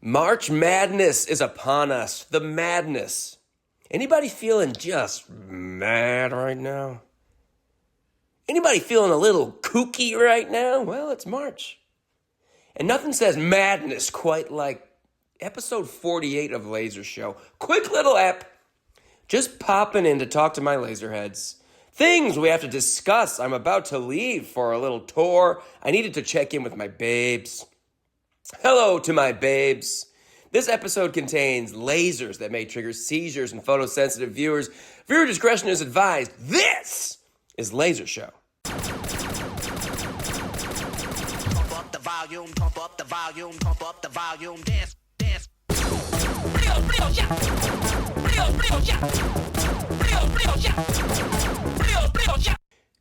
March Madness is upon us. The madness. Anybody feeling just mad right now? Anybody feeling a little kooky right now? Well, it's March. And nothing says madness quite like episode 48 of Laser Show. Quick little app. Just popping in to talk to my laserheads. Things we have to discuss. I'm about to leave for a little tour. I needed to check in with my babes. Hello to my babes. This episode contains lasers that may trigger seizures in photosensitive viewers. Viewer discretion is advised. This is Laser Show. Pump up the volume, pump up the volume, pump up the volume, dance, dance.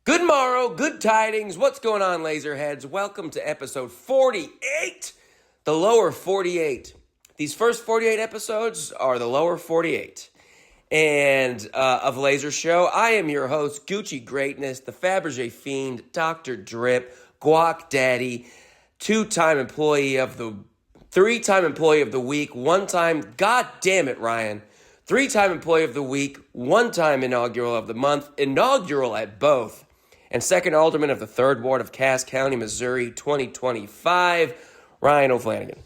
Good morrow, good tidings. What's going on, Laserheads? Welcome to episode 48, the lower 48. These first 48 episodes are the lower 48. And of Laser Show, I am your host, Gucci Greatness, the Fabergé Fiend, Dr. Drip, Guac Daddy, three-time employee of the week, one-time, god damn it, Ryan, three-time employee of the week, one-time inaugural of the month, inaugural at both, and second alderman of the 3rd Ward of Cass County, Missouri, 2025, Ryan O'Flanagan.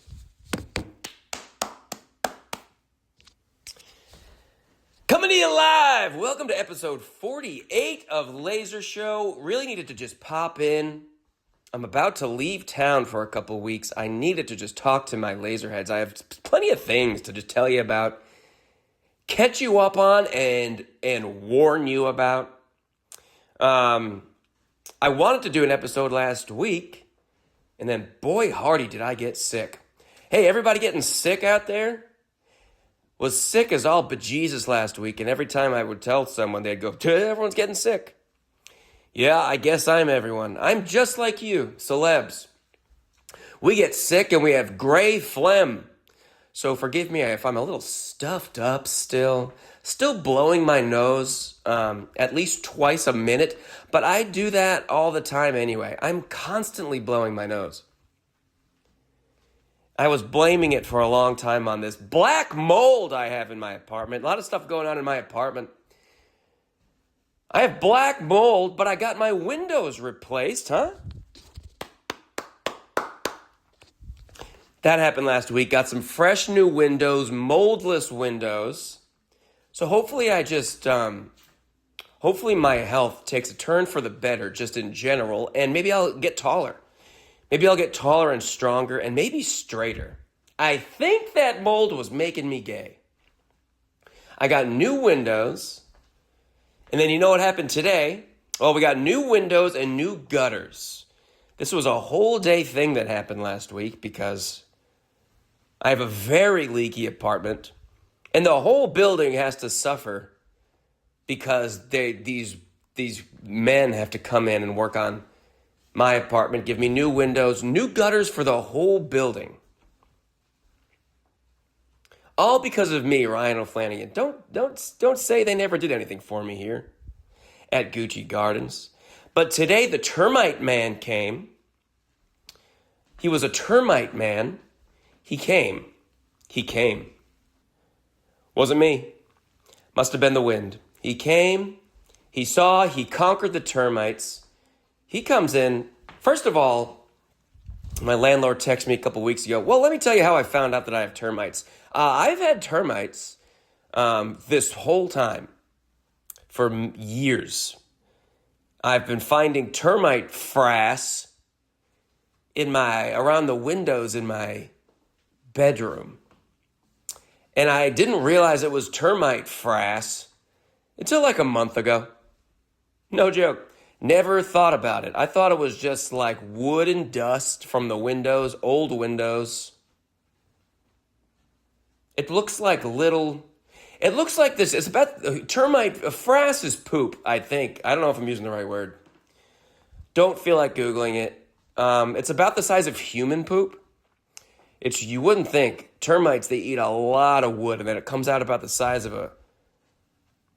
Coming to you live! Welcome to episode 48 of Laser Show. Really needed to just pop in. I'm about to leave town for a couple weeks. I needed to just talk to my laserheads. I have plenty of things to just tell you about, catch you up on, and warn you about. I wanted to do an episode last week, and then boy hardy did I get sick. Hey, everybody getting sick out there? Was sick as all bejesus last week, and every time I would tell someone, they'd go, everyone's getting sick. Yeah, I guess I'm everyone. I'm just like you, celebs. We get sick and we have gray phlegm. So forgive me if I'm a little stuffed up still blowing my nose at least twice a minute, but I do that all the time anyway. I'm constantly blowing my nose. I was blaming it for a long time on this black mold I have in my apartment. A lot of stuff going on in my apartment. I have black mold, but I got my windows replaced, huh? That happened last week. Got some fresh new windows, moldless windows. So hopefully hopefully my health takes a turn for the better just in general, and maybe I'll get taller. Maybe I'll get taller and stronger and maybe straighter. I think that mold was making me gay. I got new windows. And then you know what happened today? Well, we got new windows and new gutters. This was a whole day thing that happened last week because I have a very leaky apartment. And the whole building has to suffer because these men have to come in and work on my apartment, give me new windows, new gutters for the whole building. All because of me, Ryan O'Flanagan. Don't say they never did anything for me here at Gucci Gardens. But today the termite man came. He was a termite man. He came. Wasn't me. Must have been the wind. He came. He saw. He conquered the termites. He comes in. First of all, my landlord texted me a couple weeks ago. Well, let me tell you how I found out that I have termites. I've had termites this whole time for years. I've been finding termite frass around the windows in my bedroom. And I didn't realize it was termite frass until like a month ago. No joke. Never thought about it. I thought it was just like wood and dust from the windows, old windows. It looks like this. It's about termite, frass is poop, I think. I don't know if I'm using the right word. Don't feel like Googling it. It's about the size of human poop. You wouldn't think. Termites, they eat a lot of wood, and then it comes out about the size of a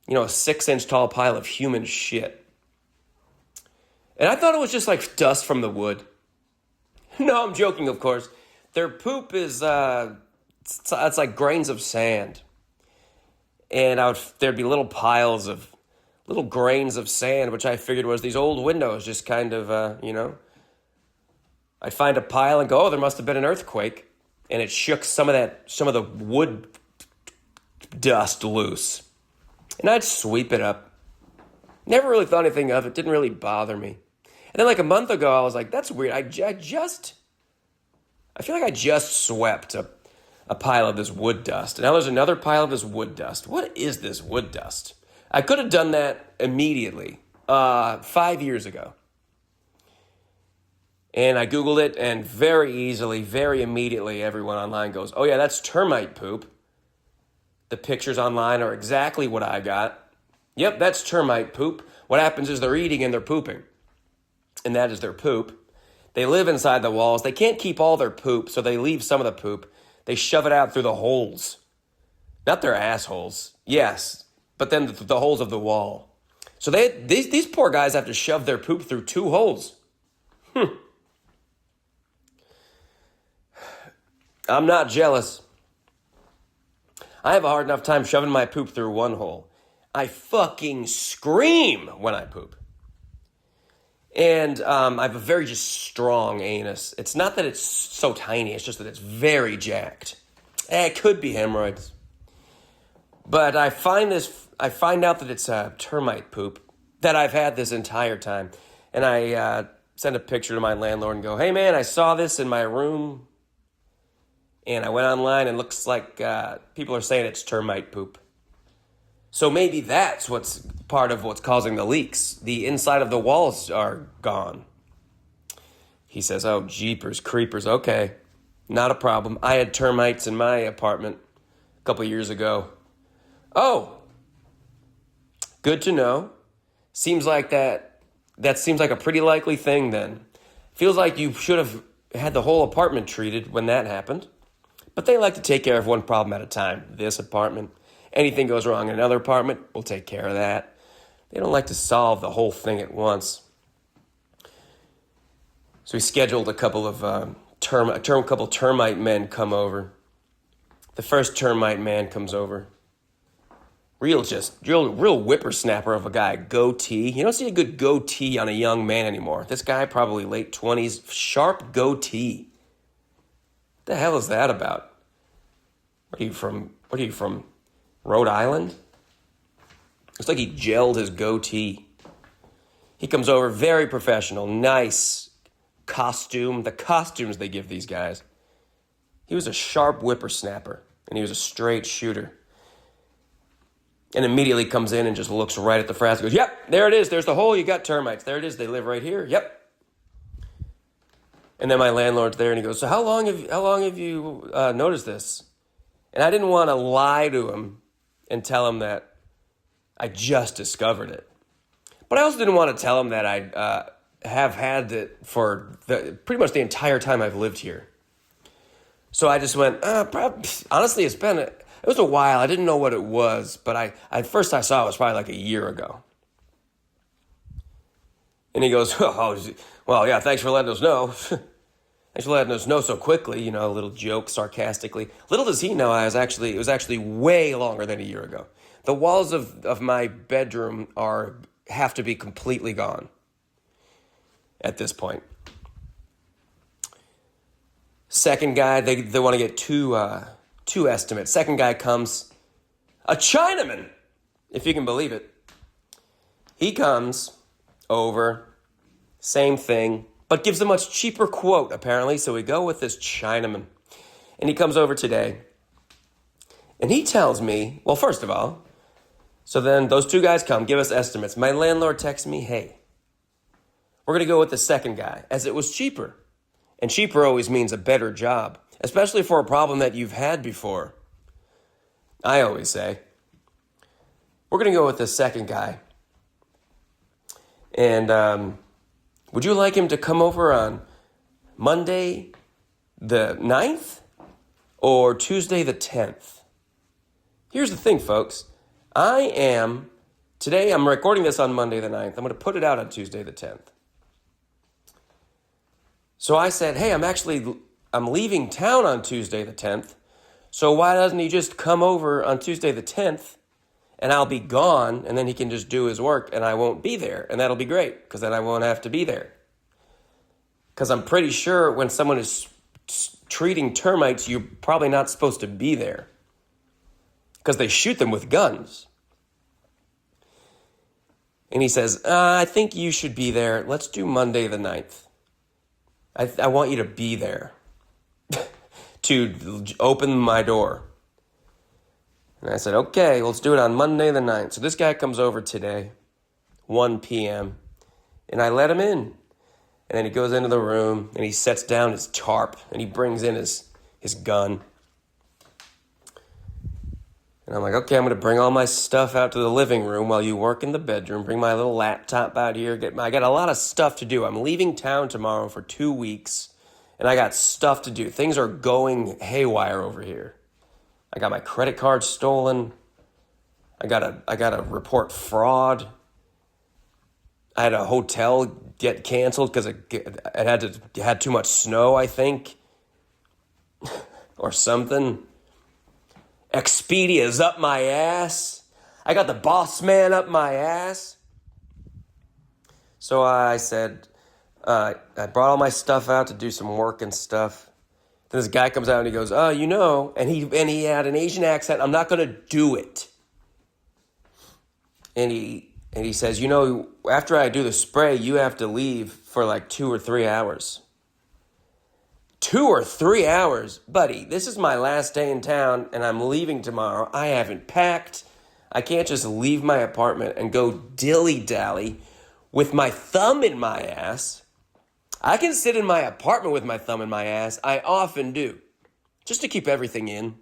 6-inch tall pile of human shit. And I thought it was just like dust from the wood. No, I'm joking, of course. Their poop is It's like grains of sand. And there'd be little piles of little grains of sand, which I figured was these old windows, just kind of, I'd find a pile and go, oh, there must have been an earthquake. And it shook some of the wood dust loose. And I'd sweep it up. Never really thought anything of it. Didn't really bother me. And then like a month ago, I was like, that's weird. I feel like I just swept a pile of this wood dust. And now there's another pile of this wood dust. What is this wood dust? I could have done that immediately, 5 years ago. And I Googled it, and very easily, very immediately, everyone online goes, oh yeah, that's termite poop. The pictures online are exactly what I got. Yep, that's termite poop. What happens is they're eating and they're pooping. And that is their poop. They live inside the walls. They can't keep all their poop, so they leave some of the poop. They shove it out through the holes. Not their assholes. Yes, but then the holes of the wall. So these poor guys have to shove their poop through 2 holes. I'm not jealous. I have a hard enough time shoving my poop through 1 hole. I fucking scream when I poop. And I have a very just strong anus. It's not that it's so tiny, it's just that it's very jacked. It could be hemorrhoids. But I find out that it's termite poop that I've had this entire time. And I send a picture to my landlord and go, hey man, I saw this in my room. And I went online and it looks like people are saying it's termite poop. So maybe that's what's part of what's causing the leaks. The inside of the walls are gone. He says, oh, jeepers, creepers. Okay, not a problem. I had termites in my apartment a couple years ago. Oh, good to know. Seems like that seems like a pretty likely thing then. Feels like you should have had the whole apartment treated when that happened. But they like to take care of one problem at a time. This apartment. Anything goes wrong in another apartment, we'll take care of that. They don't like to solve the whole thing at once. So we scheduled a couple of termite men come over. The first termite man comes over. Real whippersnapper of a guy, goatee. You don't see a good goatee on a young man anymore. This guy, probably late 20s, sharp goatee. What the hell is that about? What are you from? Rhode Island? Looks like he gelled his goatee. He comes over, very professional, nice costume. The costumes they give these guys. He was a sharp whippersnapper, and he was a straight shooter. And immediately comes in and just looks right at the frass and goes, yep, there it is. There's the hole. You got termites. There it is. They live right here. Yep. And then my landlord's there, and he goes, so how long have you noticed this? And I didn't want to lie to him and tell him that I just discovered it. But I also didn't want to tell him that I have had it for pretty much the entire time I've lived here. So I just went, honestly, it was a while. I didn't know what it was, but first I saw it was probably like a year ago. And he goes, oh, well, yeah, thanks for letting us know. Thanks for letting us know so quickly, a little joke sarcastically. Little does he know it was actually way longer than a year ago. The walls of my bedroom have to be completely gone at this point. Second guy, they want to get two estimates. Second guy comes, a Chinaman, if you can believe it. He comes over, same thing, but gives a much cheaper quote, apparently. So we go with this Chinaman. And he comes over today. And he tells me, well, first of all, so then those 2 guys come, give us estimates. My landlord texts me, hey, we're going to go with the second guy, as it was cheaper. And cheaper always means a better job, especially for a problem that you've had before. I always say, we're going to go with the second guy. And would you like him to come over on Monday the 9th or Tuesday the 10th? Here's the thing, folks. Today I'm recording this on Monday the 9th. I'm going to put it out on Tuesday the 10th. So I said, hey, I'm leaving town on Tuesday the 10th. So why doesn't he just come over on Tuesday the 10th and I'll be gone and then he can just do his work and I won't be there. And that'll be great because then I won't have to be there. Because I'm pretty sure when someone is treating termites, you're probably not supposed to be there. Because they shoot them with guns. And he says, I think you should be there. Let's do Monday the 9th. I want you to be there to open my door. And I said, okay, let's do it on Monday the 9th. So this guy comes over today, 1 p.m., and I let him in. And then he goes into the room, and he sets down his tarp, and he brings in his gun. And I'm like, okay, I'm going to bring all my stuff out to the living room while you work in the bedroom. Bring my little laptop out here. I got a lot of stuff to do. I'm leaving town tomorrow for 2 weeks, and I got stuff to do. Things are going haywire over here. I got my credit card stolen. I got to report fraud. I had a hotel get canceled because it had too much snow, I think, or something. Expedia's up my ass. I got the boss man up my ass. So I said, I brought all my stuff out to do some work and stuff. Then this guy comes out and he goes, and he had an Asian accent. I'm not going to do it. And he says, after I do the spray, you have to leave for like 2 or 3 hours. 2 or 3 hours? Buddy, this is my last day in town and I'm leaving tomorrow. I haven't packed. I can't just leave my apartment and go dilly-dally with my thumb in my ass. I can sit in my apartment with my thumb in my ass. I often do. Just to keep everything in.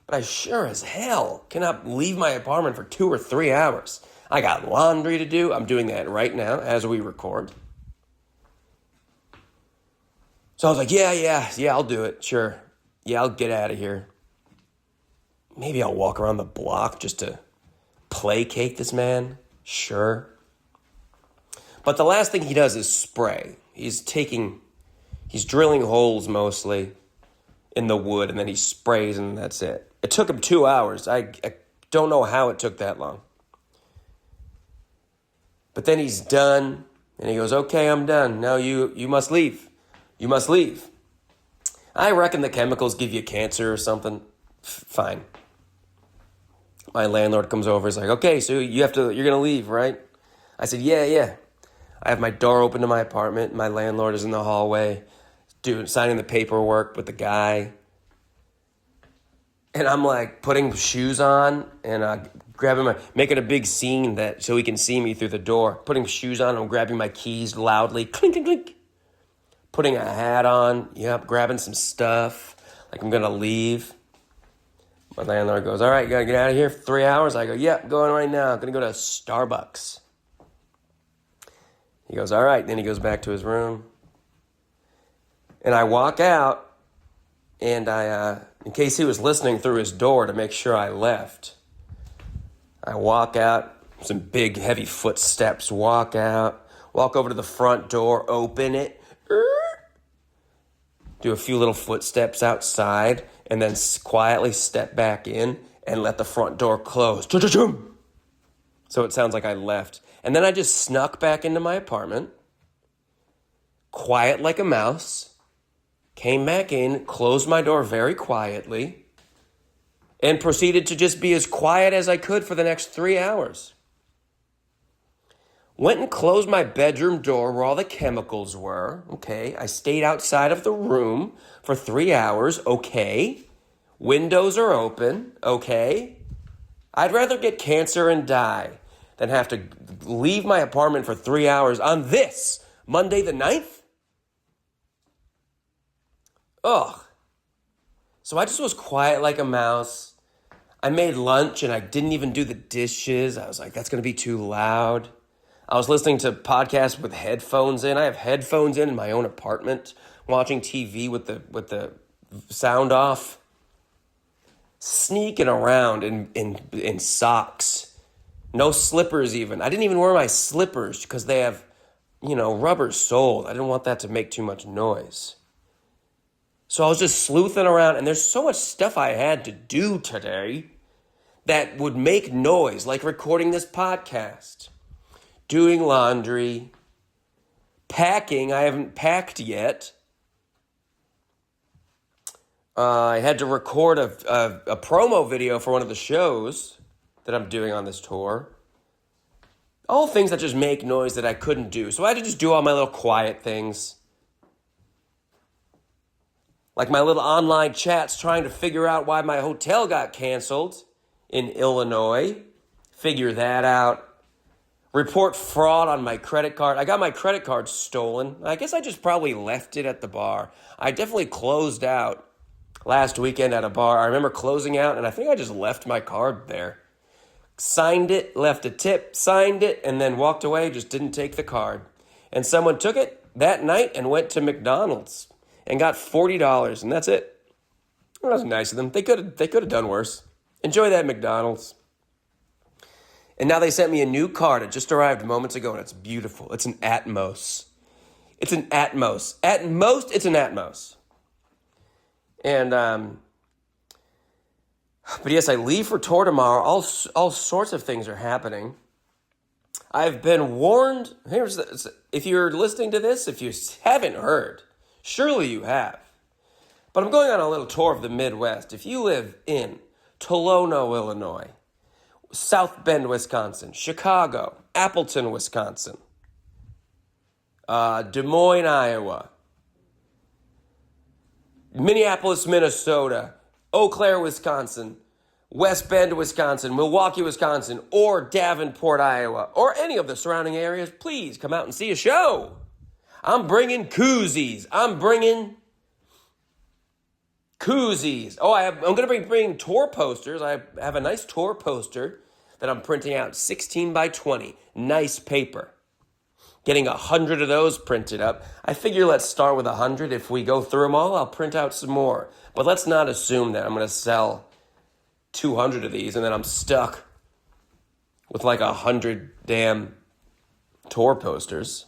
But I sure as hell cannot leave my apartment for 2 or 3 hours. I got laundry to do. I'm doing that right now as we record. So I was like, yeah, I'll do it. Sure. Yeah, I'll get out of here. Maybe I'll walk around the block just to placate this man. Sure. But the last thing he does is spray. He's drilling holes mostly in the wood, and then he sprays, and that's it. It took him 2 hours. I don't know how it took that long. But then he's done, and he goes, okay, I'm done. Now you must leave. You must leave. I reckon the chemicals give you cancer or something. Fine. My landlord comes over. He's like, okay, so you're going to leave, right? I said, yeah. I have my door open to my apartment. My landlord is in the hallway signing the paperwork with the guy. And I'm like putting shoes on and making a big scene so he can see me through the door. Putting shoes on, I'm grabbing my keys loudly. Clink, clink, clink. Putting a hat on. Yep, grabbing some stuff. Like I'm going to leave. My landlord goes, all right, you got to get out of here for 3 hours? I go, yep, going right now. I'm going to go to Starbucks. He goes, all right. Then he goes back to his room. And I walk out, and in case he was listening through his door to make sure I left, I walk out, some big heavy footsteps, walk out, walk over to the front door, open it, do a few little footsteps outside, and then quietly step back in and let the front door close. So it sounds like I left. And then I just snuck back into my apartment, quiet like a mouse, came back in, closed my door very quietly, and proceeded to just be as quiet as I could for the next 3 hours. Went and closed my bedroom door where all the chemicals were. Okay. I stayed outside of the room for 3 hours. Okay. Windows are open. Okay. I'd rather get cancer and die than have to leave my apartment for 3 hours on this Monday the 9th. Ugh. So I just was quiet like a mouse. I made lunch and I didn't even do the dishes. I was like, that's going to be too loud. I was listening to podcasts with headphones in. I have headphones in my own apartment, watching TV with the sound off. Sneaking around in socks. No slippers even. I didn't even wear my slippers because they have, rubber soled. I didn't want that to make too much noise. So I was just sleuthing around, and there's so much stuff I had to do today that would make noise, like recording this podcast, doing laundry, packing. I haven't packed yet. I had to record a promo video for one of the shows that I'm doing on this tour. All things that just make noise that I couldn't do. So I had to just do all my little quiet things. Like my little online chats trying to figure out why my hotel got canceled in Illinois. Figure that out. Report fraud on my credit card. I got my credit card stolen. I guess I just probably left it at the bar. I definitely closed out last weekend at a bar. I remember closing out, and I think I just left my card there. Signed it, left a tip, signed it, and then walked away, just didn't take the card. And someone took it that night and went to McDonald's and got $40, and that's it. That was nice of them. They could have done worse. Enjoy that, McDonald's. And now they sent me a new card. It just arrived moments ago, and it's beautiful. It's an Atmos. It's an Atmos. At most, it's an Atmos. And, but yes, I leave for tour tomorrow. All sorts of things are happening. I've been warned. If you're listening to this, if you haven't heard, surely you have. But I'm going on a little tour of the Midwest. If you live in Tolono, Illinois, South Bend, Wisconsin, Chicago, Appleton, Wisconsin, Des Moines, Iowa, Minneapolis, Minnesota, Eau Claire, Wisconsin, West Bend, Wisconsin, Milwaukee, Wisconsin, or Davenport, Iowa, or any of the surrounding areas, please come out and see a show. I'm bringing koozies. I'm going to be bringing tour posters. I have a nice tour poster that I'm printing out, 16 by 20, nice paper. Getting 100 of those printed up. I figure let's start with 100. If we go through them all, I'll print out some more. But let's not assume that I'm going to sell 200 of these and then I'm stuck with like 100 damn tour posters.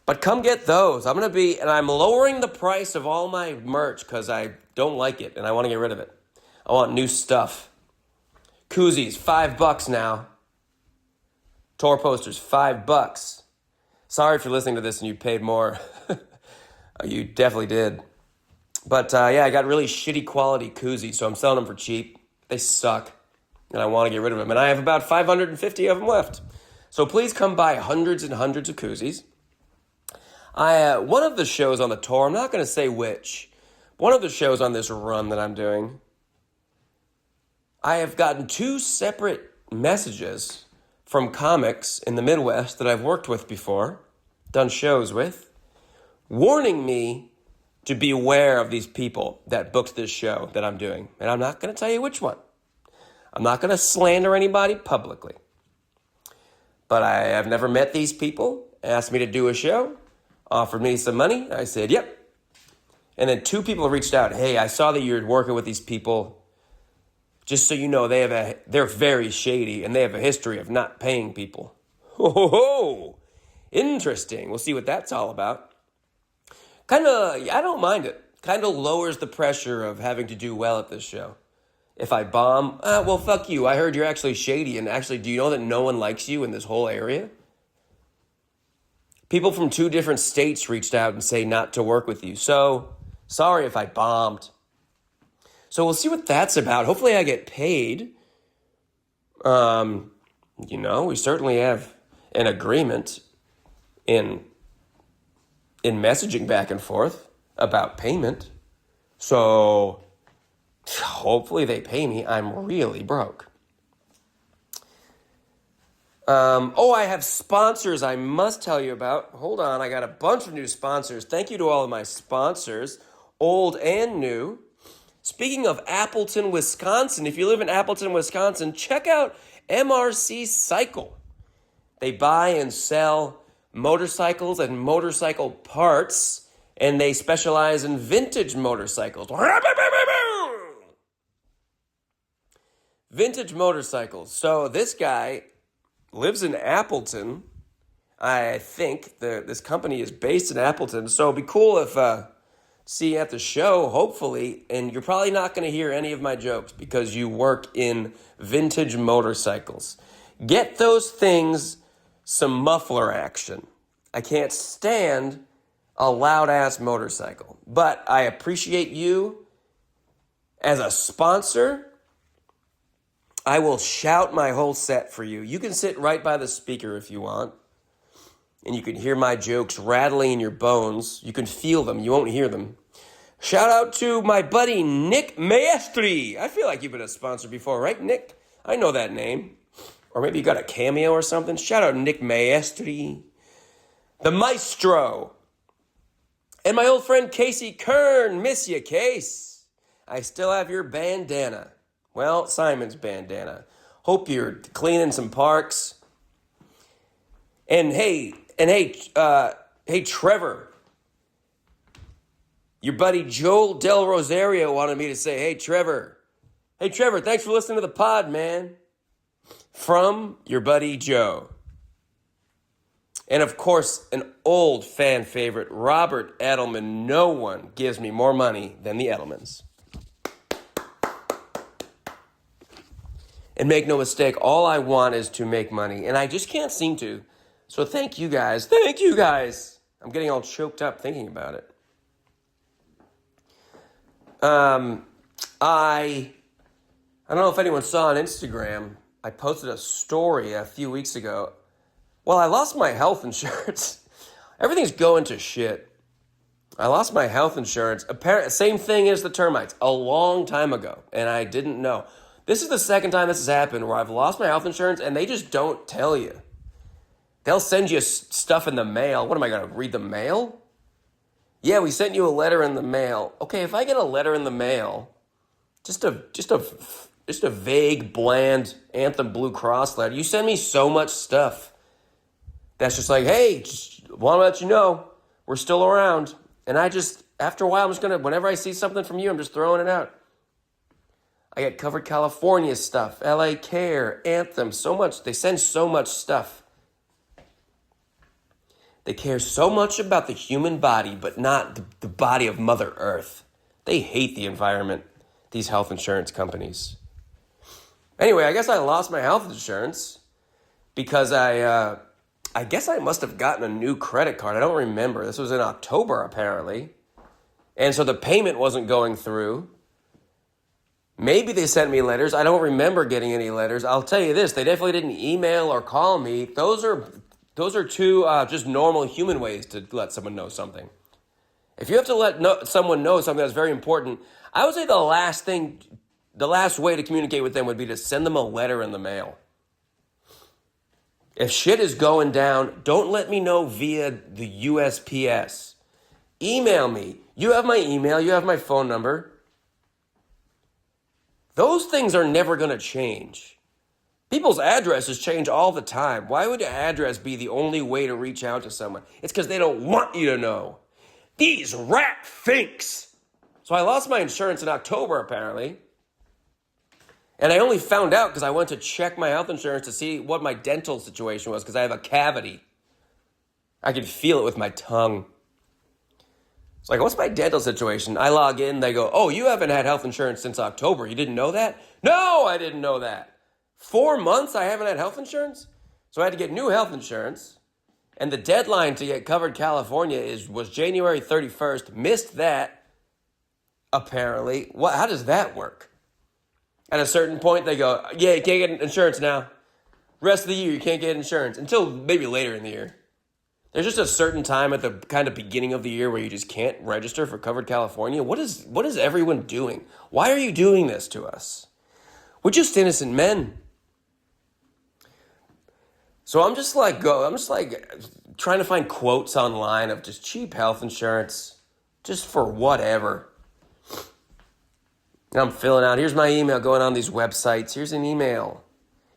But come get those. And I'm lowering the price of all my merch because I don't like it and I want to get rid of it. I want new stuff. Koozies, $5 now. Tour posters, $5. Sorry if you're listening to this and you paid more. You definitely did. But yeah, I got really shitty quality koozies, so I'm selling them for cheap. They suck, and I want to get rid of them. And I have about 550 of them left. So please come buy hundreds and hundreds of koozies. One of the shows on the tour, I'm not going to say which, one of the shows on this run that I'm doing, I have gotten 2 separate messages from comics in the Midwest that I've worked with before, done shows with, warning me to be aware of these people that booked this show that I'm doing. And I'm not going to tell you which one. I'm not going to slander anybody publicly. But I have never met these people, asked me to do a show, offered me some money. I said, yep. And then 2 people reached out. Hey, I saw that you're working with these people. Just so you know, they're very shady, and they have a history of not paying people. Ho, interesting. We'll see what that's all about. I don't mind it. Kind of lowers the pressure of having to do well at this show. If I bomb, well, fuck you. I heard you're actually shady, and actually, do you know that no one likes you in this whole area? People from 2 different states reached out and say not to work with you. So, sorry if I bombed. So we'll see what that's about. Hopefully I get paid. We certainly have an agreement in messaging back and forth about payment. So hopefully they pay me. I'm really broke. I have sponsors I must tell you about. Hold on, I got a bunch of new sponsors. Thank you to all of my sponsors, old and new. Speaking of Appleton, Wisconsin, if you live in Appleton, Wisconsin, check out MRC Cycle. They buy and sell motorcycles and motorcycle parts, and they specialize in vintage motorcycles. Vintage motorcycles. So this guy lives in Appleton. I think this company is based in Appleton, so it'd be cool if see you at the show, hopefully, and you're probably not going to hear any of my jokes because you work in vintage motorcycles. Get those things some muffler action. I can't stand a loud-ass motorcycle, but I appreciate you as a sponsor. I will shout my whole set for you. You can sit right by the speaker if you want, and you can hear my jokes rattling in your bones. You can feel them. You won't hear them. Shout out to my buddy Nick Maestri. I feel like you've been a sponsor before, right, Nick? I know that name. Or maybe you got a cameo or something. Shout out Nick Maestri. The Maestro. And my old friend Casey Kern. Miss you, Case. I still have your bandana. Well, Simon's bandana. Hope you're cleaning some parks. And hey, Trevor. Your buddy Joel Del Rosario wanted me to say, hey, Trevor, thanks for listening to the pod, man. From your buddy Joe. And of course, an old fan favorite, Robert Edelman. No one gives me more money than the Edelmans. And make no mistake, all I want is to make money, and I just can't seem to. So thank you guys. Thank you guys. I'm getting all choked up thinking about it. I don't know if anyone saw on Instagram, I posted a story a few weeks ago. Well, I lost my health insurance. Everything's going to shit. I lost my health insurance. Same thing as the termites, a long time ago, and I didn't know. This is the second time this has happened where I've lost my health insurance, and they just don't tell you. They'll send you stuff in the mail. What am I going to read the mail? Yeah, we sent you a letter in the mail. Okay, if I get a letter in the mail, just a vague, bland Anthem Blue Cross letter, you send me so much stuff. That's just like, hey, just want to let you know, we're still around. And after a while, I'm just going to, whenever I see something from you, I'm just throwing it out. I get Covered California stuff, LA Care, Anthem, so much. They send so much stuff. They care so much about the human body, but not the body of Mother Earth. They hate the environment, these health insurance companies. Anyway, I guess I lost my health insurance because I guess I must have gotten a new credit card. I don't remember. This was in October, apparently. And so the payment wasn't going through. Maybe they sent me letters. I don't remember getting any letters. I'll tell you this. They definitely didn't email or call me. Those are two just normal human ways to let someone know something. If you have to let someone know something that's very important, I would say the last way to communicate with them would be to send them a letter in the mail. If shit is going down, don't let me know via the USPS. Email me. You have my email. You have my phone number. Those things are never going to change. People's addresses change all the time. Why would your address be the only way to reach out to someone? It's because they don't want you to know. These rat finks. So I lost my insurance in October, apparently. And I only found out because I went to check my health insurance to see what my dental situation was because I have a cavity. I can feel it with my tongue. It's like, what's my dental situation? I log in, they go, oh, you haven't had health insurance since October. You didn't know that? No, I didn't know that. 4 months I haven't had health insurance? So I had to get new health insurance. And the deadline to get Covered California was January 31st. Missed that, apparently. How does that work? At a certain point, they go, yeah, you can't get insurance now. Rest of the year, you can't get insurance. Until maybe later in the year. There's just a certain time at the kind of beginning of the year where you just can't register for Covered California. What is everyone doing? Why are you doing this to us? We're just innocent men. So I'm just like trying to find quotes online of just cheap health insurance, just for whatever. And I'm filling out. Here's my email going on these websites. Here's an email.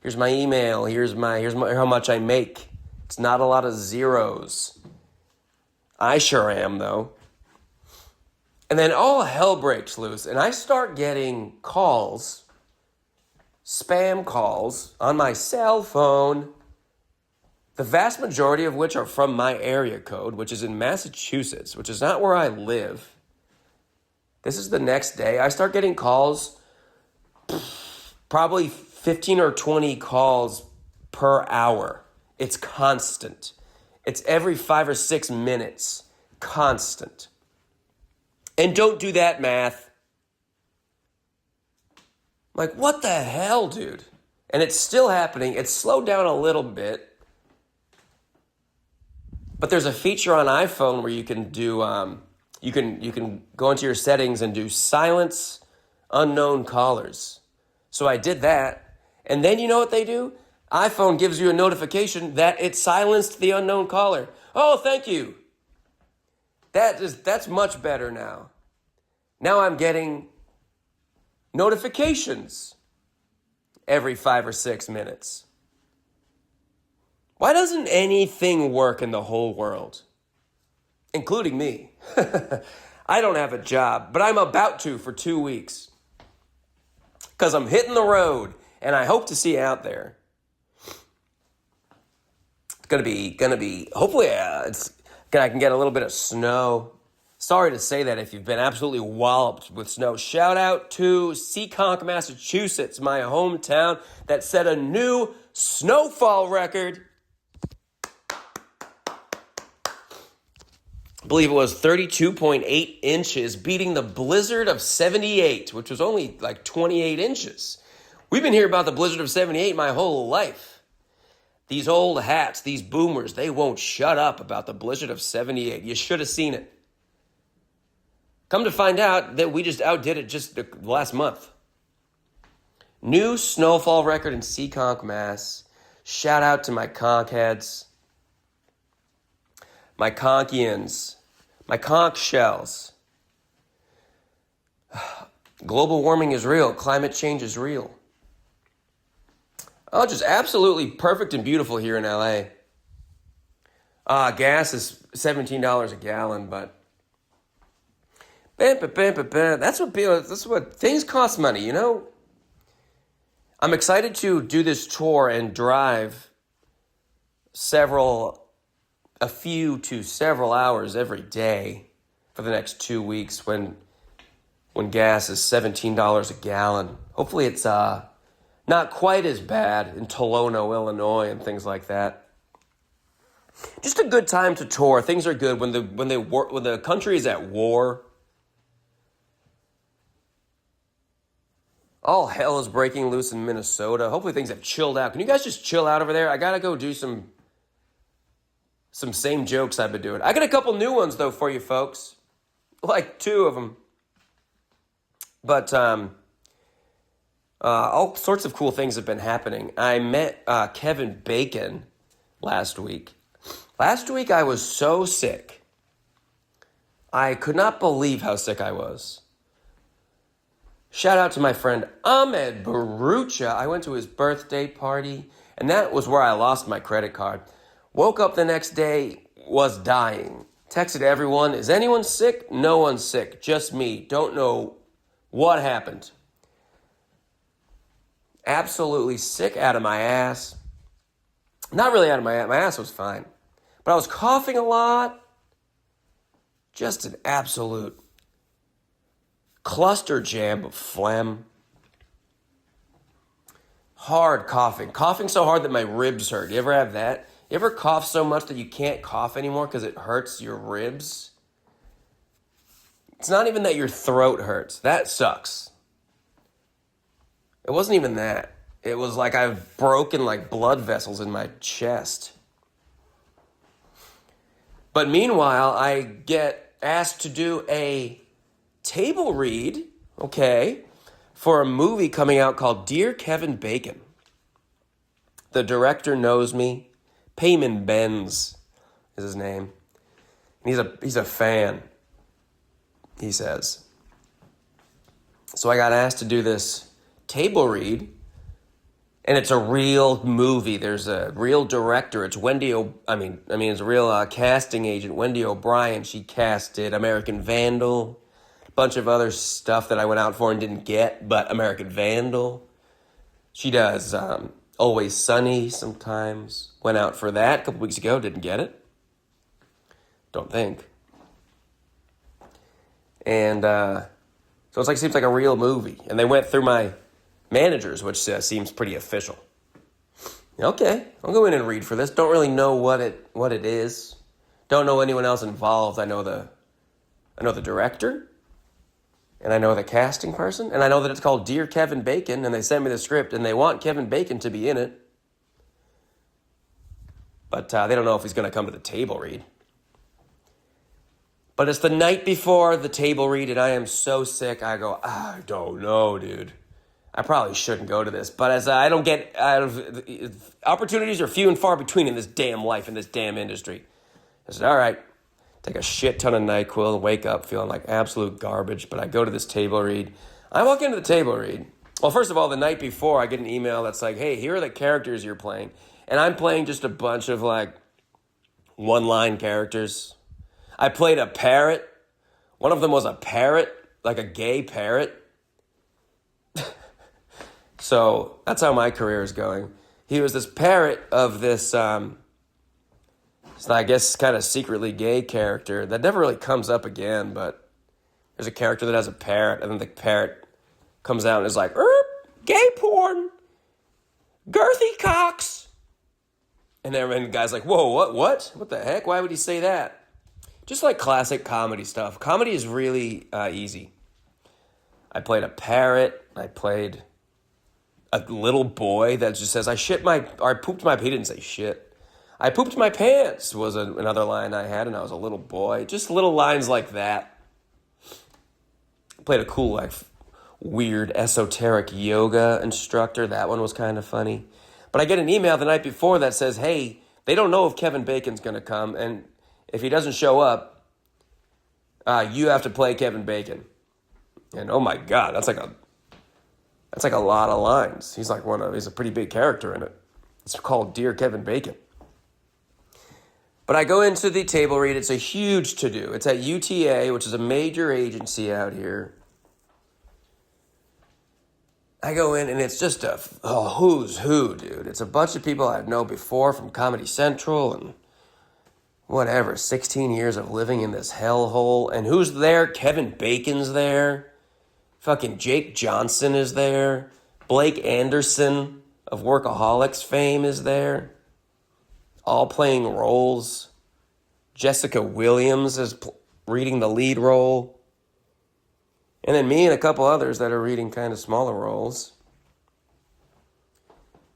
Here's my email. Here's how much I make. It's not a lot of zeros. I sure am, though. And then all hell breaks loose, and I start getting calls, spam calls, on my cell phone, the vast majority of which are from my area code, which is in Massachusetts, which is not where I live. This is the next day. I start getting calls, probably 15 or 20 calls per hour. It's constant. It's every 5 or 6 minutes. Constant. And don't do that math. Like, what the hell, dude? And it's still happening. It's slowed down a little bit. But there's a feature on iPhone where you can do, you can go into your settings and do silence unknown callers. So I did that. And then you know what they do? iPhone gives you a notification that it silenced the unknown caller. Oh, thank you. That's much better now. Now I'm getting notifications every 5 or 6 minutes. Why doesn't anything work in the whole world? Including me. I don't have a job, but I'm about to for 2 weeks. Because I'm hitting the road, and I hope to see you out there. It's gonna be. Hopefully, I can get a little bit of snow. Sorry to say that if you've been absolutely walloped with snow. Shout out to Seekonk, Massachusetts, my hometown, that set a new snowfall record. I believe it was 32.8 inches, beating the blizzard of 78, which was only like 28 inches. We've been hearing about the blizzard of 78 my whole life. These old hats, these boomers, they won't shut up about the blizzard of 78. You should have seen it. Come to find out that we just outdid it just last month. New snowfall record in Seekonk, Mass. Shout out to my conch heads, my conchians, my conch shells. Global warming is real. Climate change is real. Oh, just absolutely perfect and beautiful here in LA. Gas is $17 a gallon, but that's what things cost money, you know? I'm excited to do this tour and drive a few to several hours every day for the next 2 weeks when gas is $17 a gallon. Hopefully it's not quite as bad in Tolono, Illinois, and things like that. Just a good time to tour. Things are good when the country is at war. All hell is breaking loose in Minnesota. Hopefully things have chilled out. Can you guys just chill out over there? I gotta go do some same jokes I've been doing. I got a couple new ones though for you folks, like 2 of them. But all sorts of cool things have been happening. I met Kevin Bacon last week. Last week I was so sick. I could not believe how sick I was. Shout out to my friend Ahmed Barucha. I went to his birthday party, and that was where I lost my credit card. Woke up the next day, was dying. Texted everyone, is anyone sick? No one's sick, just me. Don't know what happened. Absolutely sick out of my ass. Not really out of my ass. My ass was fine. But I was coughing a lot. Just an absolute cluster jam of phlegm. Hard coughing. Coughing so hard that my ribs hurt. You ever have that? You ever cough so much that you can't cough anymore because it hurts your ribs? It's not even that your throat hurts. That sucks. It wasn't even that. It was like I've broken like blood vessels in my chest. But meanwhile, I get asked to do a table read, okay, for a movie coming out called Dear Kevin Bacon. The director knows me. Payman Benz is his name. And he's a fan, he says. So I got asked to do this table read, and it's a real movie. There's a real director. It's it's a real casting agent, Wendy O'Brien. She casted American Vandal, a bunch of other stuff that I went out for and didn't get, but American Vandal. She does Always Sunny sometimes. Went out for that a couple weeks ago, didn't get it. Don't think. And So it's like seems like a real movie. And they went through my managers, which seems pretty official. Okay, I'll go in and read for this. Don't really know what it is. Don't know anyone else involved. I know the director, and I know the casting person, and I know that it's called Dear Kevin Bacon, and they sent me the script, and they want Kevin Bacon to be in it. But they don't know if he's going to come to the table read. But it's the night before the table read, and I am so sick. I go, I don't know, dude. I probably shouldn't go to this. But as I don't get opportunities are few and far between in this damn life, in this damn industry. I said, all right, take a shit ton of NyQuil and wake up feeling like absolute garbage. But I go to this table read. I walk into the table read. Well, first of all, the night before, I get an email that's like, hey, here are the characters you're playing. And I'm playing just a bunch of like one-line characters. I played a parrot. One of them was a parrot, like a gay parrot. So that's how my career is going. He was this parrot of this, I guess, kind of secretly gay character that never really comes up again, but there's a character that has a parrot, and then the parrot comes out and is like, gay porn, girthy cocks. And then the guy's like, whoa, what? What the heck? Why would he say that? Just like classic comedy stuff. Comedy is really easy. I played a parrot. I played a little boy that just says, I pooped my, he didn't say shit. I pooped my pants was another line I had, and I was a little boy. Just little lines like that. I played a cool, like, weird, esoteric yoga instructor. That one was kind of funny. But I get an email the night before that says, hey, they don't know if Kevin Bacon's going to come, and if he doesn't show up, you have to play Kevin Bacon. And oh my God, that's like a lot of lines. He's a pretty big character in it. It's called Dear Kevin Bacon. But I go into the table read. It's a huge to-do. It's at UTA, which is a major agency out here. I go in, and it's just a who's who, dude. It's a bunch of people I've known before from Comedy Central and whatever, 16 years of living in this hellhole. And who's there? Kevin Bacon's there. Fucking Jake Johnson is there. Blake Anderson of Workaholics fame is there. All playing roles. Jessica Williams is reading the lead role. And then me and a couple others that are reading kind of smaller roles.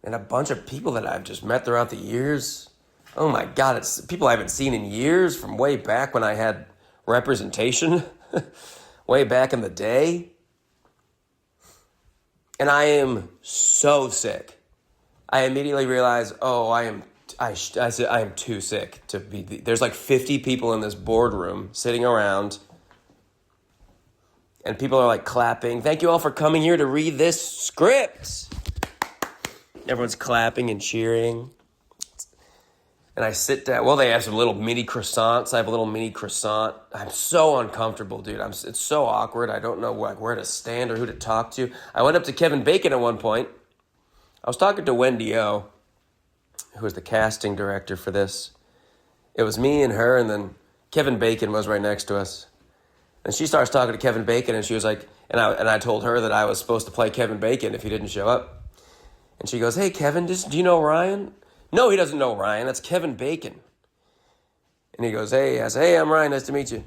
And a bunch of people that I've just met throughout the years. Oh my God, it's people I haven't seen in years from way back when I had representation. Way back in the day. And I am so sick. I immediately realized, I am too sick to be. There's like 50 people in this boardroom sitting around, and people are like clapping. Thank you all for coming here to read this script. Everyone's clapping and cheering. And I sit down. Well, they have some little mini croissants. I have a little mini croissant. I'm so uncomfortable, dude. It's so awkward. I don't know where to stand or who to talk to. I went up to Kevin Bacon at one point. I was talking to Wendy O, who was the casting director for this. It was me and her, and then Kevin Bacon was right next to us. And she starts talking to Kevin Bacon, and she was like, and I told her that I was supposed to play Kevin Bacon if he didn't show up. And she goes, hey, Kevin, do you know Ryan? No, he doesn't know Ryan. That's Kevin Bacon. And he goes, hey, I say, hey, I'm Ryan. Nice to meet you.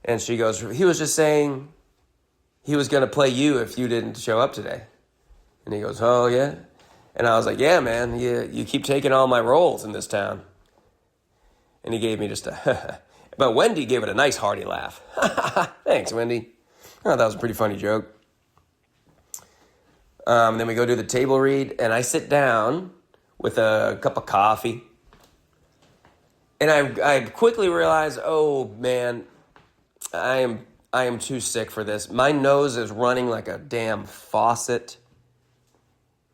And she goes, he was just saying he was going to play you if you didn't show up today. And he goes, oh, yeah? And I was like, yeah, man, you keep taking all my roles in this town. And he gave me just a, but Wendy gave it a nice hearty laugh. Thanks, Wendy. Oh, that was a pretty funny joke. Then we go do the table read, and I sit down with a cup of coffee. And I quickly realize, oh man, I am too sick for this. My nose is running like a damn faucet.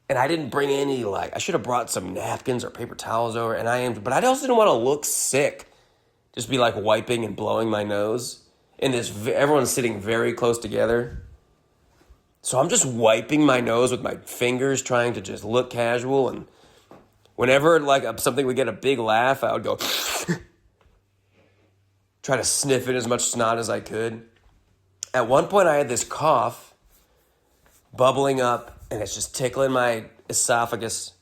And I didn't bring any, I should have brought some napkins or paper towels over, but I also didn't want to look sick. Just be wiping and blowing my nose. And everyone's sitting very close together. So I'm just wiping my nose with my fingers, trying to just look casual, and whenever something would get a big laugh, I would go try to sniff in as much snot as I could. At one point, I had this cough bubbling up, and it's just tickling my esophagus.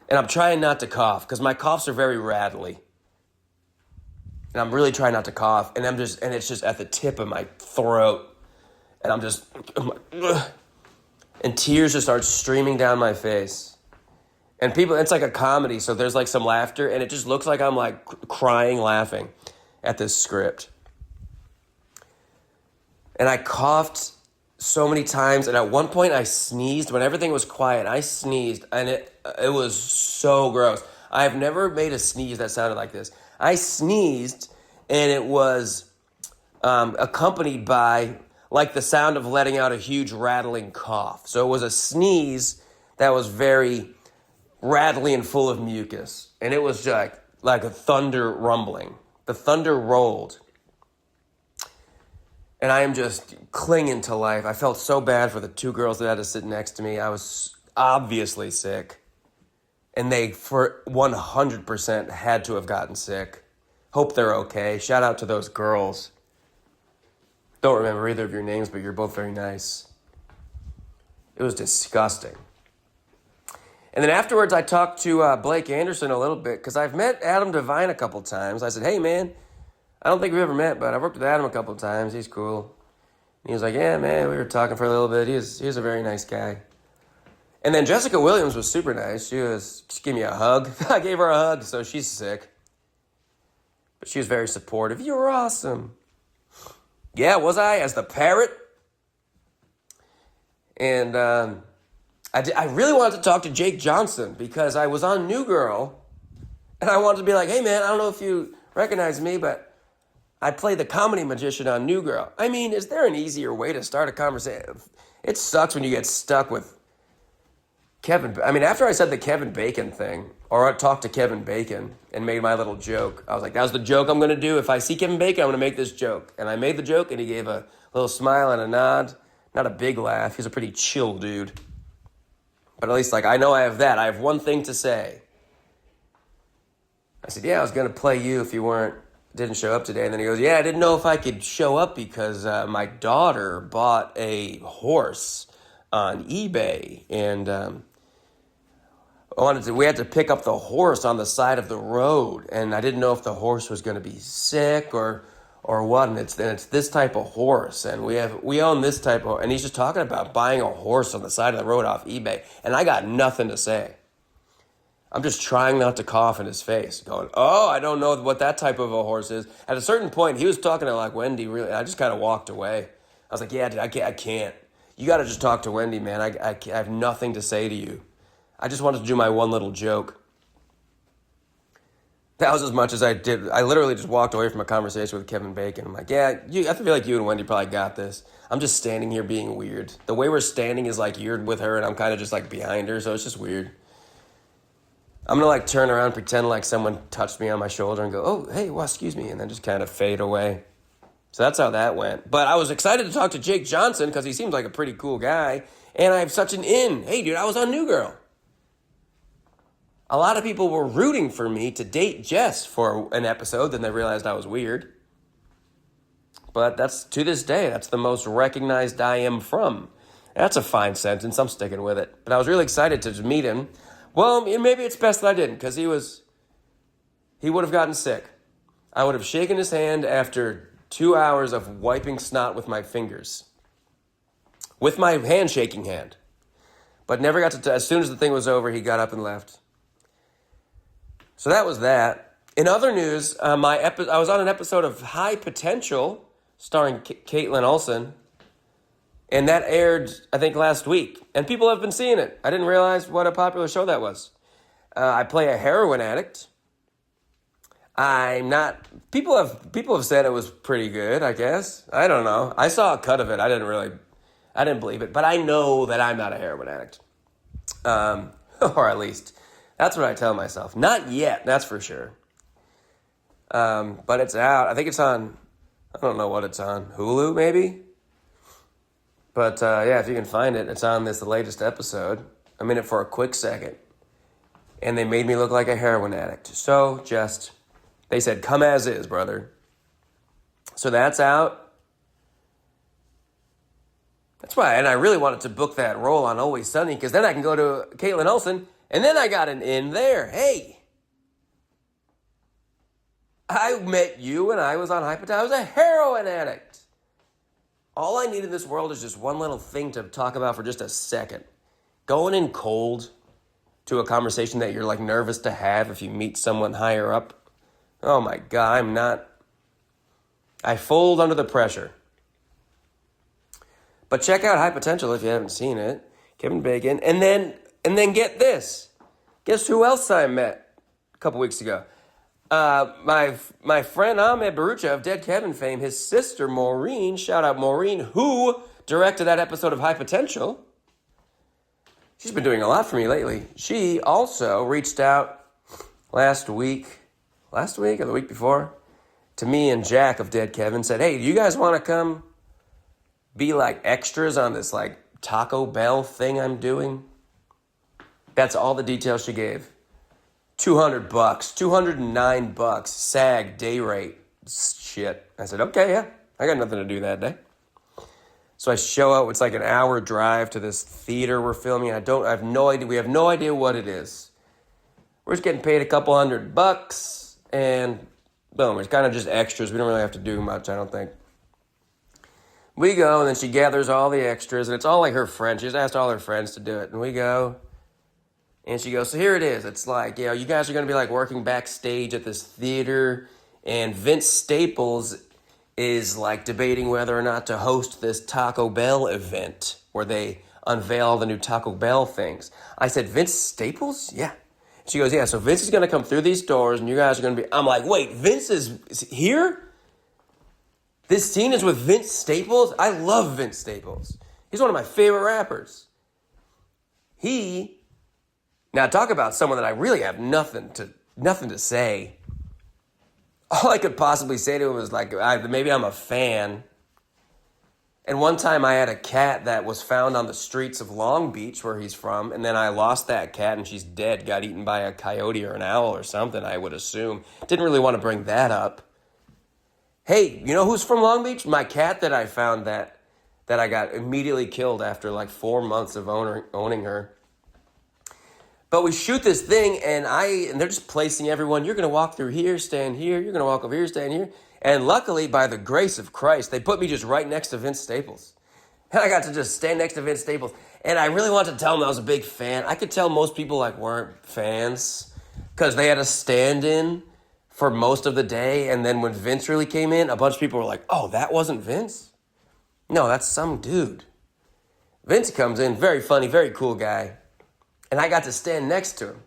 And I'm trying not to cough because my coughs are very rattly. And I'm really trying not to cough, and it's just at the tip of my throat. And and tears just start streaming down my face. And people, it's like a comedy, so there's like some laughter, and it just looks like I'm like crying, laughing at this script. And I coughed so many times, and at one point I sneezed. When everything was quiet, I sneezed, and it was so gross. I've never made a sneeze that sounded like this. I sneezed, and it was accompanied by like the sound of letting out a huge rattling cough. So it was a sneeze that was very rattly and full of mucus. And it was like a thunder rumbling. The thunder rolled. And I am just clinging to life. I felt so bad for the two girls that had to sit next to me. I was obviously sick. And they, for 100%, had to have gotten sick. Hope they're okay. Shout out to those girls. Don't remember either of your names, but you're both very nice. It was disgusting. And then afterwards, I talked to Blake Anderson a little bit, because I've met Adam Devine a couple times. I said, hey, man, I don't think we've ever met, but I've worked with Adam a couple times. He's cool. And he was like, yeah, man, we were talking for a little bit. He was a very nice guy. And then Jessica Williams was super nice. She just gave me a hug. I gave her a hug, so she's sick. But she was very supportive. You were awesome. Yeah, was I? As the parrot? And I really wanted to talk to Jake Johnson because I was on New Girl. And I wanted to be like, hey, man, I don't know if you recognize me, but I play the comedy magician on New Girl. I mean, is there an easier way to start a conversation? It sucks when you get stuck with Kevin. I mean, after I said the Kevin Bacon thing, or I talked to Kevin Bacon and made my little joke, I was like, that was the joke I'm going to do. If I see Kevin Bacon, I'm going to make this joke. And I made the joke, and he gave a little smile and a nod. Not a big laugh. He's a pretty chill dude. But at least, like, I know I have that. I have one thing to say. I said, yeah, I was going to play you if you didn't show up today. And then he goes, yeah, I didn't know if I could show up because my daughter bought a horse on eBay. And we had to pick up the horse on the side of the road, and I didn't know if the horse was going to be sick or what. And it's this type of horse, and we own this type of. And he's just talking about buying a horse on the side of the road off eBay, and I got nothing to say. I'm just trying not to cough in his face, going, oh, I don't know what that type of a horse is. At a certain point, he was talking to like Wendy, really. And I just kind of walked away. I was like, yeah, dude, I can't. You got to just talk to Wendy, man. I have nothing to say to you. I just wanted to do my one little joke. That was as much as I did. I literally just walked away from a conversation with Kevin Bacon. I'm like, yeah, I feel like you and Wendy probably got this. I'm just standing here being weird. The way we're standing is like you're with her, and I'm kind of just like behind her, so it's just weird. I'm going to like turn around, pretend like someone touched me on my shoulder and go, oh, hey, well, excuse me, and then just kind of fade away. So that's how that went. But I was excited to talk to Jake Johnson because he seems like a pretty cool guy, and I have such an in. Hey, dude, I was on New Girl. A lot of people were rooting for me to date Jess for an episode, then they realized I was weird. But to this day, that's the most recognized I am from. That's a fine sentence. I'm sticking with it. But I was really excited to meet him. Well, maybe it's best that I didn't, because he would have gotten sick. I would have shaken his hand after 2 hours of wiping snot with my fingers. With my hand-shaking hand. But never got to, as soon as the thing was over, he got up and left. So that was that. In other news, I was on an episode of High Potential, starring Caitlin Olsen, and that aired, I think, last week. And people have been seeing it. I didn't realize what a popular show that was. I play a heroin addict. I'm not. People have said it was pretty good, I guess. I don't know. I saw a cut of it. I didn't believe it. But I know that I'm not a heroin addict. Or at least, that's what I tell myself. Not yet, that's for sure. But it's out. I think it's on, I don't know what it's on. Hulu, maybe? But yeah, if you can find it, it's on the latest episode. I'm in it for a quick second. And they made me look like a heroin addict. So they said, come as is, brother. So that's out. That's why, and I really wanted to book that role on Always Sunny because then I can go to Caitlin Olsen, and then I got an in there. Hey, I met you when I was on Hypotite. I was a heroin addict. All I need in this world is just one little thing to talk about for just a second. Going in cold to a conversation that you're like nervous to have if you meet someone higher up. Oh my God, I fold under the pressure. But check out High Potential if you haven't seen it. Kevin Bacon. And then get this. Guess who else I met a couple weeks ago? My friend Ahmed Barucha of Dead Kevin fame, his sister Maureen, shout out Maureen, who directed that episode of High Potential. She's been doing a lot for me lately. She also reached out last week or the week before, to me and Jack of Dead Kevin, said, hey, do you guys want to come be like extras on this like Taco Bell thing I'm doing? That's all the details she gave. $200, $209, SAG day rate. Shit. I said, okay, yeah, I got nothing to do that day. So I show up. It's like an hour drive to this theater we're filming. I have no idea. We have no idea what it is. We're just getting paid a couple $100, and boom, it's kind of just extras. We don't really have to do much, I don't think. We go, and then she gathers all the extras, and it's all like her friends. She just asked all her friends to do it, and we go. And she goes, so here it is. It's like, you know, you guys are going to be like working backstage at this theater, and Vince Staples is like debating whether or not to host this Taco Bell event where they unveil all the new Taco Bell things. I said, Vince Staples? Yeah. She goes, yeah, so Vince is going to come through these doors, and you guys are going to be... I'm like, wait, Vince is here? This scene is with Vince Staples? I love Vince Staples. He's one of my favorite rappers. Now talk about someone that I really have nothing to say. All I could possibly say to him was like, maybe I'm a fan. And one time I had a cat that was found on the streets of Long Beach where he's from, and then I lost that cat and she's dead, got eaten by a coyote or an owl or something, I would assume. Didn't really want to bring that up. Hey, you know who's from Long Beach? My cat that I found that I got immediately killed after like 4 months of owning her. But we shoot this thing, and they're just placing everyone. You're going to walk through here, stand here. You're going to walk over here, stand here. And luckily, by the grace of Christ, they put me just right next to Vince Staples. And I got to just stand next to Vince Staples. And I really wanted to tell him I was a big fan. I could tell most people like weren't fans because they had a stand-in for most of the day. And then when Vince really came in, a bunch of people were like, oh, that wasn't Vince? No, that's some dude. Vince comes in, very funny, very cool guy. And I got to stand next to him.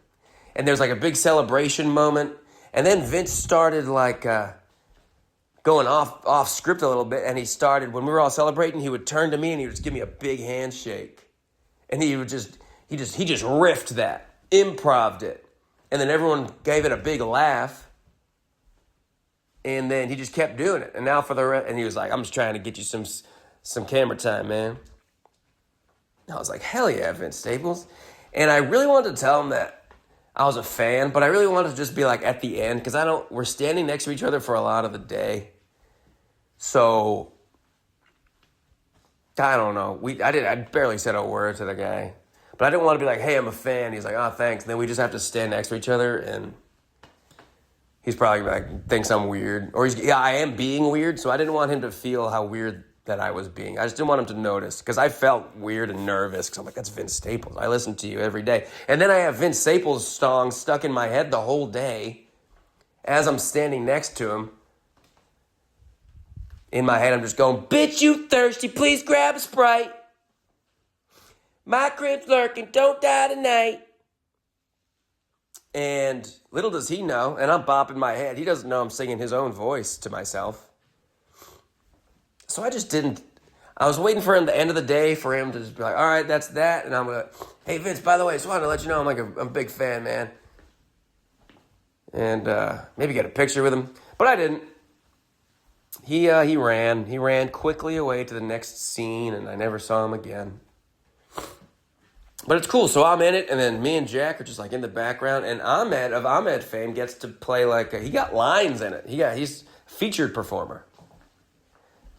And there's like a big celebration moment. And then Vince started like going off script a little bit. And he started, when we were all celebrating, he would turn to me and he would just give me a big handshake. And he just riffed that, improv'd it. And then everyone gave it a big laugh. And then he just kept doing it. And now for the rest, and he was like, I'm just trying to get you some camera time, man. And I was like, hell yeah, Vince Staples. And I really wanted to tell him that I was a fan, but I really wanted to just be like at the end, because we're standing next to each other for a lot of the day. So, I don't know. I barely said a word to the guy. But I didn't want to be like, hey, I'm a fan. He's like, oh, thanks. And then we just have to stand next to each other, and he's probably like, thinks I'm weird. Or I am being weird, so I didn't want him to feel how weird that I was being. I just didn't want him to notice, because I felt weird and nervous, because I'm like, that's Vince Staples. I listen to you every day. And then I have Vince Staples' song stuck in my head the whole day as I'm standing next to him. In my head, I'm just going, bitch, you thirsty, please grab a Sprite. My crib's lurking, don't die tonight. And little does he know, and I'm bopping my head, he doesn't know I'm singing his own voice to myself. So I was waiting for him at the end of the day for him to just be like, all right, that's that. And I'm going to, hey, Vince, by the way, I just wanted to let you know I'm a big fan, man. And maybe get a picture with him. But I didn't. He ran quickly away to the next scene, and I never saw him again. But it's cool. So I'm in it, and then me and Jack are just like in the background. And Ahmed of Ahmed fame gets to play he got lines in it. He's a featured performer.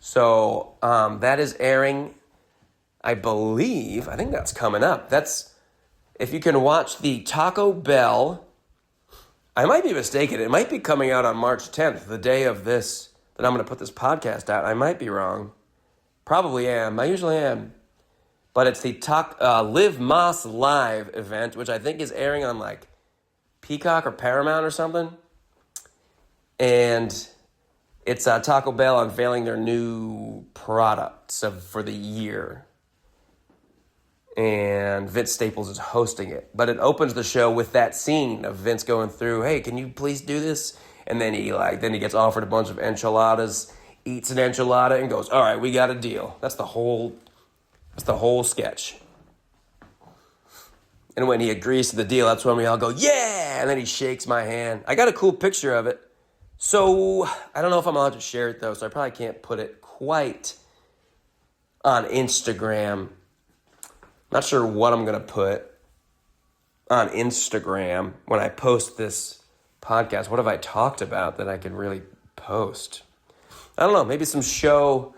So that is airing I think that's coming up. If you can watch the Taco Bell, I might be mistaken. It might be coming out on March 10th, the day of this, that I'm going to put this podcast out. I might be wrong. Probably am. I usually am. But it's the Live Moss Live event, which I think is airing on like Peacock or Paramount or something. And it's Taco Bell unveiling their new products for the year. And Vince Staples is hosting it. But it opens the show with that scene of Vince going through, hey, can you please do this? And then he gets offered a bunch of enchiladas, eats an enchilada, and goes, all right, we got a deal. That's the whole sketch. And when he agrees to the deal, that's when we all go, yeah! And then he shakes my hand. I got a cool picture of it. So, I don't know if I'm allowed to share it, though, so I probably can't put it quite on Instagram. Not sure what I'm going to put on Instagram when I post this podcast. What have I talked about that I can really post? I don't know, maybe some show.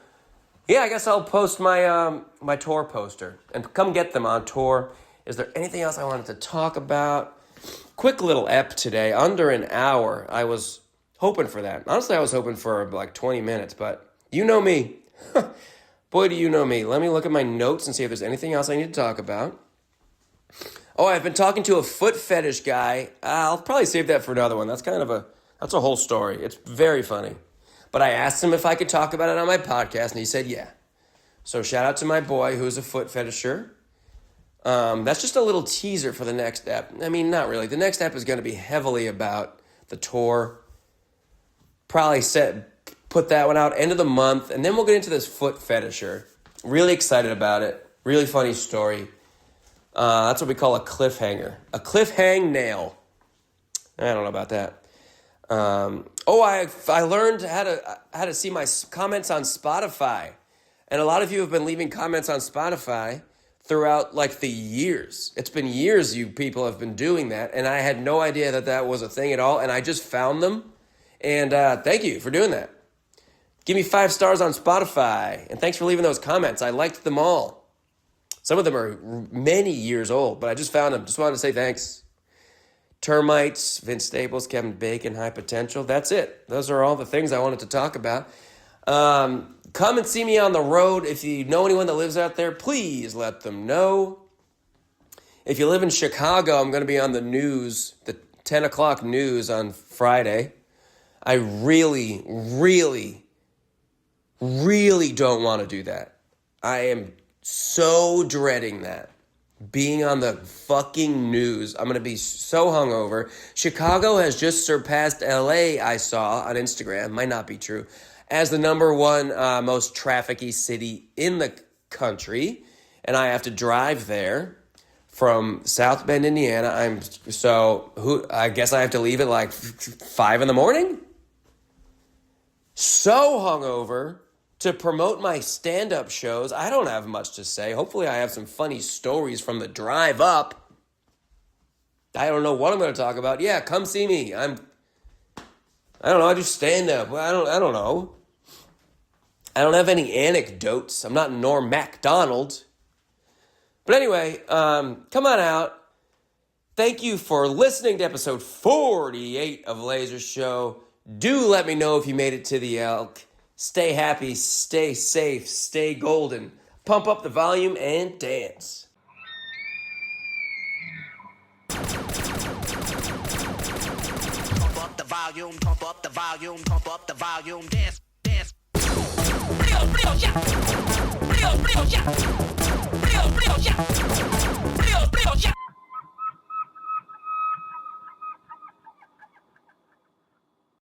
Yeah, I guess I'll post my my tour poster. And come get them on tour. Is there anything else I wanted to talk about? Quick little ep today, under an hour. I was hoping for that. Honestly, I was hoping for like 20 minutes, but you know me. Boy, do you know me. Let me look at my notes and see if there's anything else I need to talk about. Oh, I've been talking to a foot fetish guy. I'll probably save that for another one. That's a whole story. It's very funny. But I asked him if I could talk about it on my podcast, and he said yeah. So shout out to my boy who's a foot fetisher. That's just a little teaser for the next ep. I mean, not really. The next ep is going to be heavily about the tour. Probably put that one out end of the month, and then we'll get into this foot fetisher. Really excited about it. Really funny story. That's what we call a cliffhanger. A cliffhang nail. I don't know about that. I learned how to see my comments on Spotify, and a lot of you have been leaving comments on Spotify throughout like the years. It's been years you people have been doing that, and I had no idea that was a thing at all, and I just found them, and thank you for doing that. Give me 5 stars on Spotify, and thanks for leaving those comments. I liked them all. Some of them are many years old, but I just found them. Just wanted to say thanks. Termites, Vince Staples, Kevin Bacon, High Potential. That's it. Those are all the things I wanted to talk about. Come and see me on the road. If you know anyone that lives out there, please let them know. If you live in Chicago, I'm going to be on the news, the 10 o'clock news on Friday. I really, really, really don't want to do that. I am so dreading that. Being on the fucking news. I'm going to be so hungover. Chicago has just surpassed LA, I saw on Instagram. Might not be true. As the number one most trafficky city in the country. And I have to drive there from South Bend, Indiana. I guess I have to leave at like 5 in the morning? So hungover to promote my stand-up shows. I don't have much to say. Hopefully I have some funny stories from the drive up. I don't know what I'm going to talk about. Yeah, come see me. I don't know. I do stand-up. I don't know. I don't have any anecdotes. I'm not Norm Macdonald. But anyway, come on out. Thank you for listening to episode 48 of Laser Show. Do let me know if you made it to the Elk. Stay happy, stay safe, stay golden. Pump up the volume and dance. Pump up the volume, pump up the volume, pump up the volume, dance.